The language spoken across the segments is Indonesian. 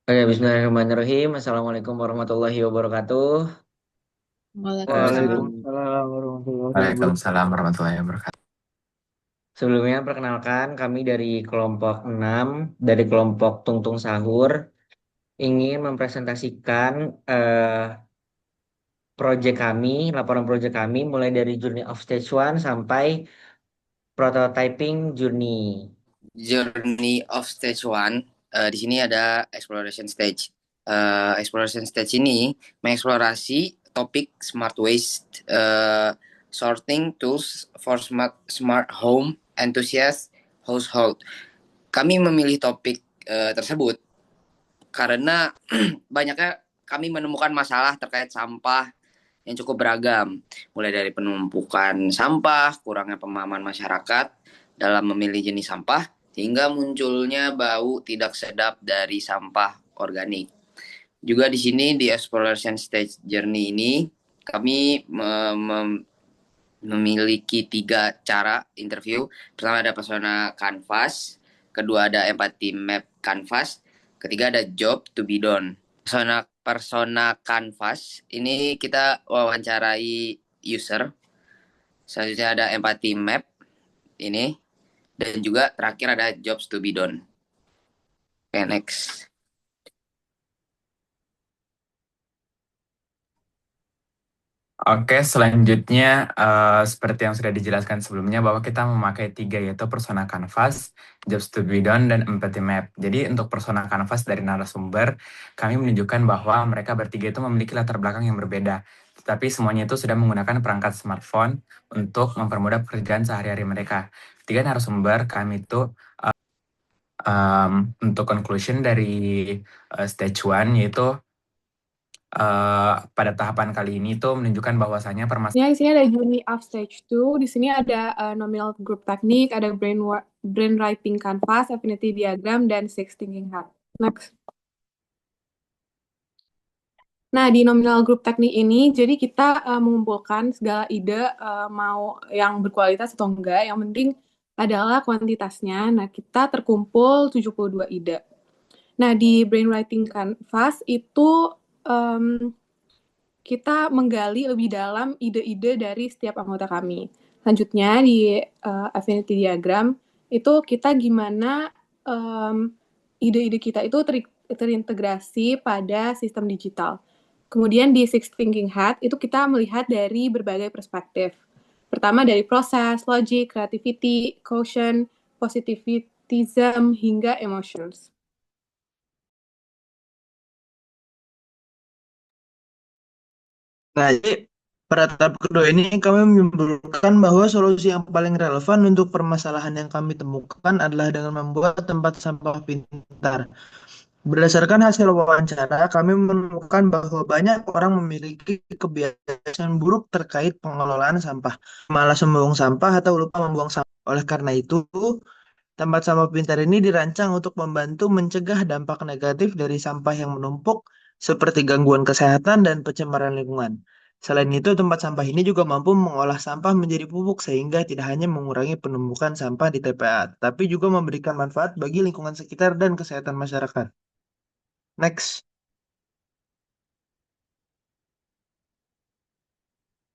Oke, bismillahirrahmanirrahim. Assalamualaikum warahmatullahi wabarakatuh. Halo. Eh, Waalaikumsalam warahmatullahi wabarakatuh. Waalaikumsalam warahmatullahi wabarakatuh. Sebelumnya perkenalkan kami dari kelompok 6 dari kelompok Tungtung Sahur ingin mempresentasikan proyek kami, laporan proyek kami mulai dari Journey of Stage 1 sampai Prototyping Journey. Journey of Stage One. Di sini ada Exploration Stage. Exploration Stage ini mengeksplorasi topik smart waste, sorting tools for smart home enthusiast household. Kami memilih topik tersebut karena banyaknya kami menemukan masalah terkait sampah yang cukup beragam, mulai dari penumpukan sampah, kurangnya pemahaman masyarakat dalam memilih jenis sampah, hingga munculnya bau tidak sedap dari sampah organik. Juga di sini di Exploration Stage Journey ini kami memiliki 3 cara interview. Pertama ada persona canvas, kedua ada empathy map canvas, ketiga ada job to be done. Persona canvas ini kita wawancarai user. Selanjutnya ada empathy map ini, dan juga terakhir ada jobs to be done. Oke, next. Oke, selanjutnya seperti yang sudah dijelaskan sebelumnya bahwa kita memakai 3 yaitu persona canvas, jobs to be done, dan empathy map. Jadi untuk persona canvas dari narasumber, kami menunjukkan bahwa mereka bertiga itu memiliki latar belakang yang berbeda. Tetapi semuanya itu sudah menggunakan perangkat smartphone untuk mempermudah pekerjaan sehari-hari mereka. Tiga narasumber kami itu untuk conclusion dari stage 1 yaitu pada tahapan kali ini tuh menunjukkan bahwasannya Ya, di sini ada Journey of Stage 2, di sini ada Nominal Group Technique, ada Brainwriting Canvas, Affinity Diagram, dan Six Thinking Hat. Next. Nah, di Nominal Group Teknik ini, jadi kita mengumpulkan segala ide, mau yang berkualitas atau enggak, yang penting adalah kuantitasnya. Nah, kita terkumpul 72 ide. Nah, di Brainwriting Canvas itu kita menggali lebih dalam ide-ide dari setiap anggota kami. Selanjutnya, di Affinity Diagram, itu kita gimana ide-ide kita itu terintegrasi pada sistem digital. Kemudian di Six Thinking Hat, itu kita melihat dari berbagai perspektif. Pertama dari proses, logic, creativity, caution, positivism, hingga emotions. Nah, jadi pada tahap kedua ini kami menyimpulkan bahwa solusi yang paling relevan untuk permasalahan yang kami temukan adalah dengan membuat tempat sampah pintar. Berdasarkan hasil wawancara, kami menemukan bahwa banyak orang memiliki kebiasaan buruk terkait pengelolaan sampah, malas membuang sampah atau lupa membuang sampah. Oleh karena itu, tempat sampah pintar ini dirancang untuk membantu mencegah dampak negatif dari sampah yang menumpuk, seperti gangguan kesehatan dan pencemaran lingkungan. Selain itu, tempat sampah ini juga mampu mengolah sampah menjadi pupuk sehingga tidak hanya mengurangi penumpukan sampah di TPA, tapi juga memberikan manfaat bagi lingkungan sekitar dan kesehatan masyarakat. Next.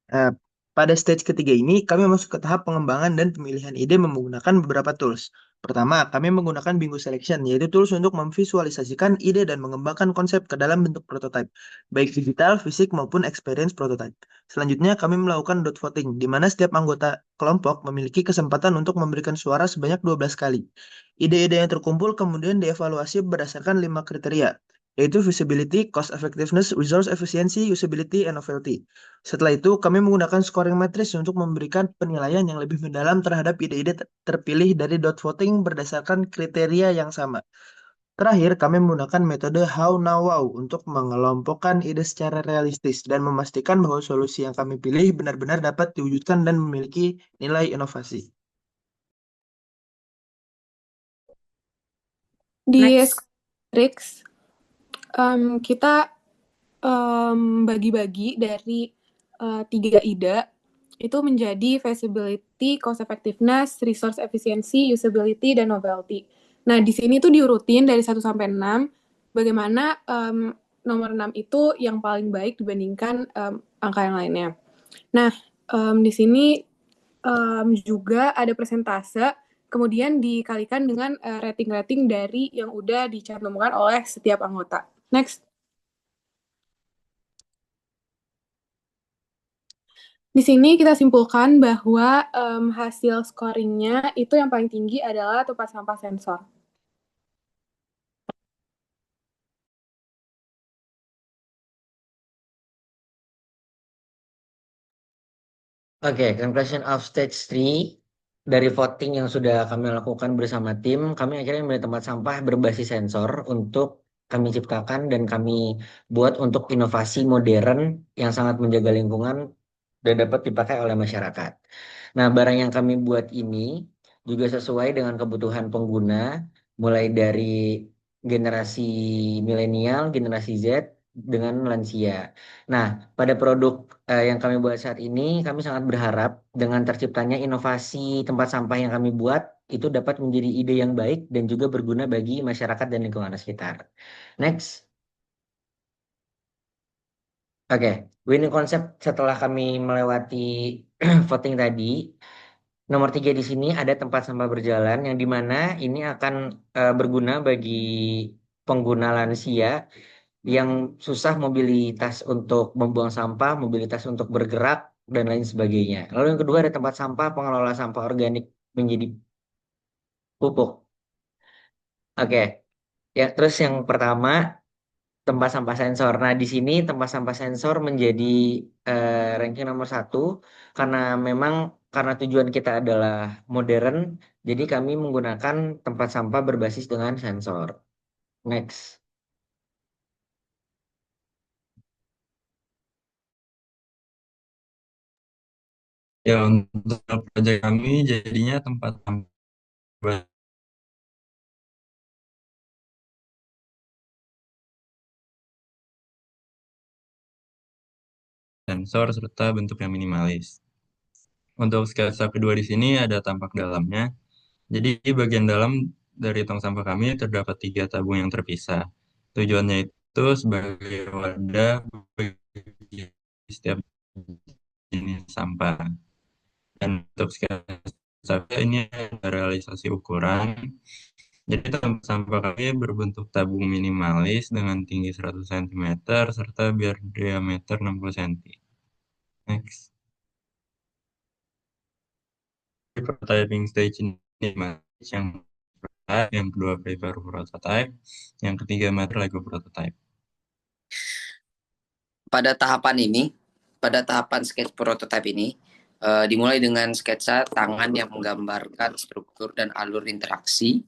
Nah, pada stage ketiga ini, kami masuk ke tahap pengembangan dan pemilihan ide menggunakan beberapa tools. Pertama, kami menggunakan Bingo Selection, yaitu tools untuk memvisualisasikan ide dan mengembangkan konsep ke dalam bentuk prototipe, baik digital, fisik, maupun experience prototype. Selanjutnya, kami melakukan dot voting, di mana setiap anggota kelompok memiliki kesempatan untuk memberikan suara sebanyak 12 kali. Ide-ide yang terkumpul kemudian dievaluasi berdasarkan 5 kriteria, yaitu feasibility, cost effectiveness, resource efficiency, usability, and novelty. Setelah itu, kami menggunakan scoring matrix untuk memberikan penilaian yang lebih mendalam terhadap ide-ide terpilih dari dot voting berdasarkan kriteria yang sama. Terakhir, kami menggunakan metode How Now Wow untuk mengelompokkan ide secara realistis dan memastikan bahwa solusi yang kami pilih benar-benar dapat diwujudkan dan memiliki nilai inovasi. Di Next. Matrix, kita bagi-bagi dari 3 ide itu menjadi feasibility, cost effectiveness, resource efficiency, usability, dan novelty. Nah, di sini tuh diurutin dari 1 sampai 6. bagaimana nomor 6 itu yang paling baik dibandingkan angka yang lainnya. Nah, di sini juga ada persentase, kemudian dikalikan dengan rating-rating dari yang udah dicantumkan oleh setiap anggota. Next. Di sini kita simpulkan bahwa hasil scoringnya itu yang paling tinggi adalah tempat sampah sensor. Oke, conclusion of stage 3 dari voting yang sudah kami lakukan bersama tim, kami akhirnya memilih tempat sampah berbasis sensor untuk kami ciptakan dan kami buat untuk inovasi modern yang sangat menjaga lingkungan dan dapat dipakai oleh masyarakat. Nah, barang yang kami buat ini juga sesuai dengan kebutuhan pengguna, mulai dari generasi milenial, generasi Z, dengan lansia. Nah, pada produk yang kami buat saat ini, kami sangat berharap dengan terciptanya inovasi tempat sampah yang kami buat, itu dapat menjadi ide yang baik dan juga berguna bagi masyarakat dan lingkungan sekitar. Next. Oke, winning concept setelah kami melewati voting tadi, nomor 3 di sini ada tempat sampah berjalan yang dimana ini akan berguna bagi pengguna lansia yang susah mobilitas untuk membuang sampah, mobilitas untuk bergerak, dan lain sebagainya. Lalu yang kedua ada tempat sampah pengelola sampah organik menjadi pupuk. Oke, ya terus yang pertama tempat sampah sensor. Nah, di sini tempat sampah sensor menjadi ranking nomor 1 karena memang karena tujuan kita adalah modern, jadi kami menggunakan tempat sampah berbasis dengan sensor. Next. Ya, untuk proyek kami jadinya tempat sampah sensor serta bentuk yang minimalis. Untuk sketsa kedua di sini ada tampak dalamnya. Jadi bagian dalam dari tong sampah kami terdapat 3 tabung yang terpisah. Tujuannya itu sebagai wadah bagi setiap jenis sampah. Dan untuk sketsa ini ada realisasi ukuran. Jadi tempat sampah kami berbentuk tabung minimalis dengan tinggi 100 cm serta diameter 60 cm. Next. Di prototyping stage ini yang kedua prepare prototype, yang ketiga meter Lego prototype. Pada tahapan sketch prototype ini, dimulai dengan sketsa tangan yang menggambarkan struktur dan alur interaksi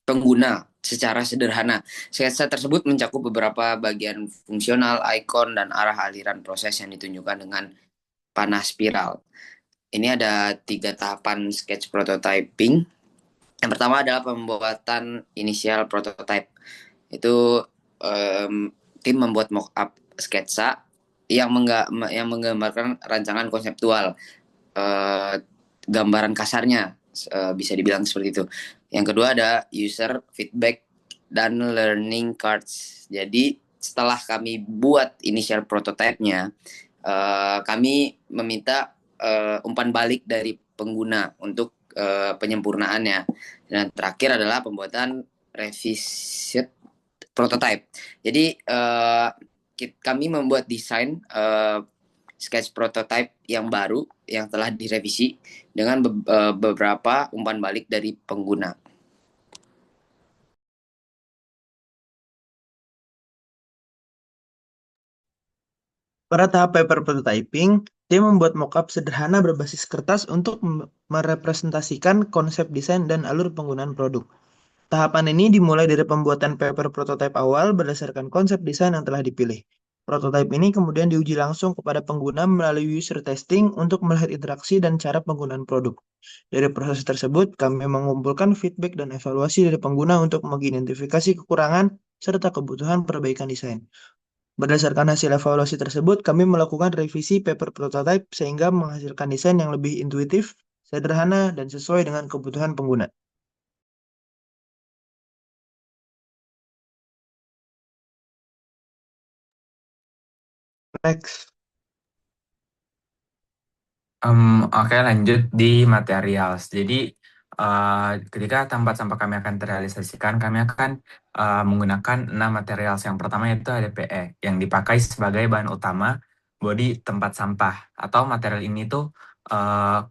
pengguna secara sederhana. Sketsa tersebut mencakup beberapa bagian fungsional, ikon, dan arah aliran proses yang ditunjukkan dengan panah spiral. Ini ada 3 tahapan sketch prototyping. Yang pertama adalah pembuatan inisial prototype. Itu tim membuat mock-up sketsa yang menggambarkan rancangan konseptual, gambaran kasarnya, bisa dibilang seperti itu. Yang kedua ada user feedback dan learning cards. Jadi setelah kami buat initial prototype-nya, kami meminta umpan balik dari pengguna untuk penyempurnaannya. Dan terakhir adalah pembuatan revisit prototype. Jadi kami membuat desain sketch prototype yang baru yang telah direvisi dengan beberapa umpan balik dari pengguna. Pada tahap paper prototyping, tim membuat mockup sederhana berbasis kertas untuk merepresentasikan konsep desain dan alur penggunaan produk. Tahapan ini dimulai dari pembuatan paper prototype awal berdasarkan konsep desain yang telah dipilih. Prototipe ini kemudian diuji langsung kepada pengguna melalui user testing untuk melihat interaksi dan cara penggunaan produk. Dari proses tersebut, kami mengumpulkan feedback dan evaluasi dari pengguna untuk mengidentifikasi kekurangan serta kebutuhan perbaikan desain. Berdasarkan hasil evaluasi tersebut, kami melakukan revisi paper prototype sehingga menghasilkan desain yang lebih intuitif, sederhana, dan sesuai dengan kebutuhan pengguna. Next. Oke, lanjut di materials. Jadi, ketika tempat sampah kami akan terrealisasikan, kami akan menggunakan 6 materials. Yang pertama yaitu HDPE, yang dipakai sebagai bahan utama bodi tempat sampah. Atau material ini tuh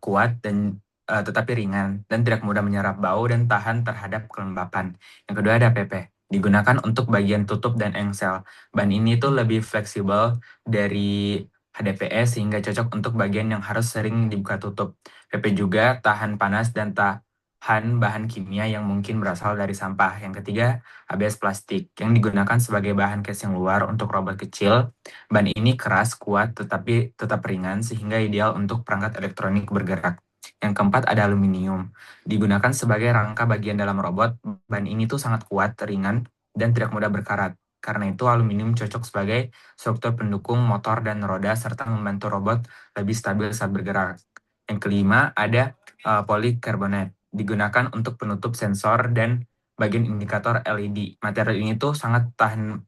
kuat dan tetapi ringan, dan tidak mudah menyerap bau dan tahan terhadap kelembapan. Yang kedua ada PP, digunakan untuk bagian tutup dan engsel. Bahan ini tuh lebih fleksibel dari HDPE sehingga cocok untuk bagian yang harus sering dibuka tutup. PP juga tahan panas dan tahan bahan kimia yang mungkin berasal dari sampah. Yang ketiga, ABS plastik yang digunakan sebagai bahan casing luar untuk robot kecil. Bahan ini keras, kuat, tetapi tetap ringan sehingga ideal untuk perangkat elektronik bergerak. Yang keempat ada aluminium. Digunakan sebagai rangka bagian dalam robot. Bahan ini tuh sangat kuat, ringan, dan tidak mudah berkarat. Karena itu aluminium cocok sebagai struktur pendukung motor dan roda serta membantu robot lebih stabil saat bergerak. Yang kelima ada polikarbonat, digunakan untuk penutup sensor dan bagian indikator LED. Material ini tuh sangat tahan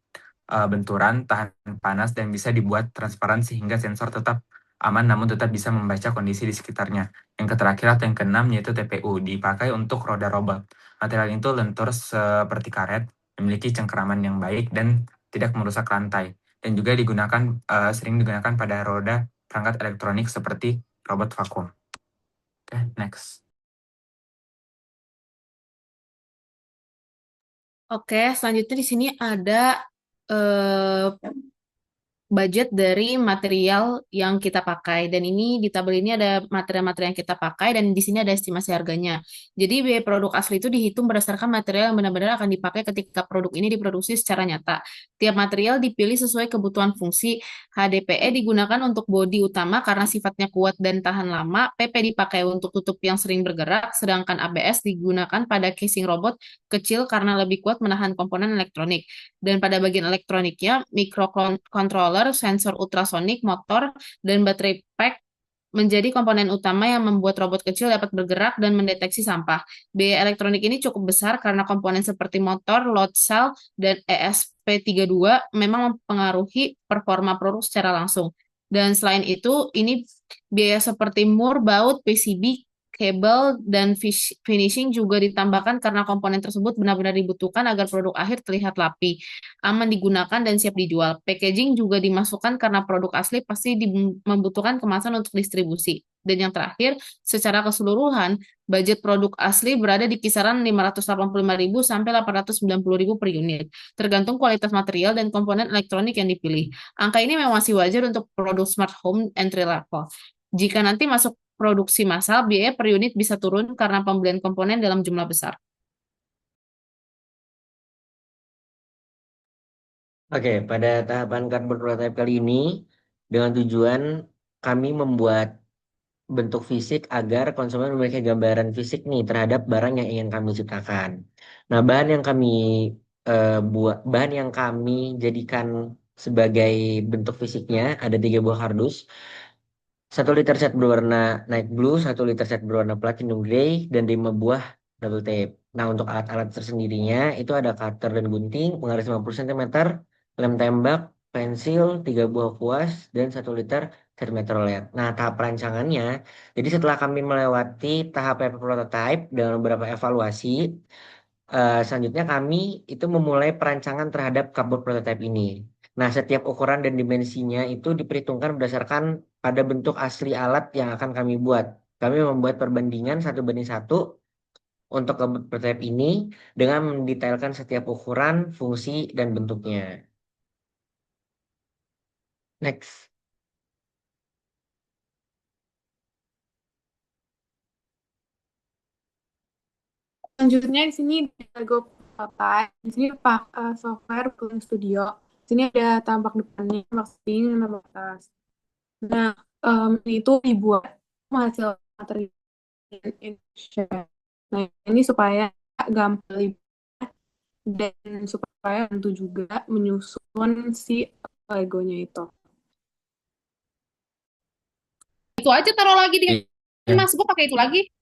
benturan, tahan panas, dan bisa dibuat transparan sehingga sensor tetap aman namun tetap bisa membaca kondisi di sekitarnya. Yang terakhir atau yang keenam yaitu TPU, dipakai untuk roda robot. Material itu lentur seperti karet, memiliki cengkeraman yang baik dan tidak merusak rantai, dan juga sering digunakan pada roda perangkat elektronik seperti robot vakum. Oke, next. Oke, selanjutnya di sini ada eh, budget dari material yang kita pakai. Dan ini di tabel ini ada material-material yang kita pakai dan di sini ada estimasi harganya. Jadi biaya produk asli itu dihitung berdasarkan material yang benar-benar akan dipakai ketika produk ini diproduksi secara nyata. Tiap material dipilih sesuai kebutuhan fungsi. HDPE digunakan untuk bodi utama karena sifatnya kuat dan tahan lama. PP dipakai untuk tutup yang sering bergerak, sedangkan ABS digunakan pada casing robot kecil karena lebih kuat menahan komponen elektronik. Dan pada bagian elektroniknya, microcontroller, sensor ultrasonik, motor, dan baterai pack menjadi komponen utama yang membuat robot kecil dapat bergerak dan mendeteksi sampah. Biaya elektronik ini cukup besar karena komponen seperti motor, load cell, dan ESP32 memang mempengaruhi performa produk secara langsung. Dan selain itu, ini biaya seperti mur, baut, PCB, kabel, dan finishing juga ditambahkan karena komponen tersebut benar-benar dibutuhkan agar produk akhir terlihat rapi, aman digunakan, dan siap dijual. Packaging juga dimasukkan karena produk asli pasti membutuhkan kemasan untuk distribusi. Dan yang terakhir, secara keseluruhan, budget produk asli berada di kisaran 585.000 sampai 890.000 per unit, tergantung kualitas material dan komponen elektronik yang dipilih. Angka ini memang masih wajar untuk produk smart home entry level. Jika nanti masuk produksi massal, biaya per unit bisa turun karena pembelian komponen dalam jumlah besar. Oke, pada tahapan cardboard prototype kali ini, dengan tujuan kami membuat bentuk fisik agar konsumen memiliki gambaran fisik nih terhadap barang yang ingin kami ciptakan. Nah, bahan yang kami jadikan sebagai bentuk fisiknya ada 3 buah kardus. 1 liter cat berwarna night blue, 1 liter cat berwarna platinum gray, dan 5 buah double tape. Nah, untuk alat-alat tersendirinya itu ada cutter dan gunting, penggaris 50 cm, lem tembak, pensil, 3 buah kuas, dan 1 liter cat metrolet. Nah, tahap perancangannya, jadi setelah kami melewati tahap prototype dengan beberapa evaluasi, selanjutnya kami itu memulai perancangan terhadap cardboard prototype ini. Nah, setiap ukuran dan dimensinya itu diperhitungkan berdasarkan pada bentuk asli alat yang akan kami buat. Kami membuat perbandingan 1:1 untuk cardboard prototype ini dengan mendetailkan setiap ukuran, fungsi, dan bentuknya. Next. Selanjutnya di sini Go Prototype. Di sini software Cooling Studio. Di sini ada tampak depannya, tampak samping, dan tampak atas. Nah, itu dibuat menghasilkan material Indonesia. Nah, ini supaya gampang dan supaya bantu juga menyusun si Legonya itu. Itu aja taruh lagi di Iya. Mas, gue pakai itu lagi.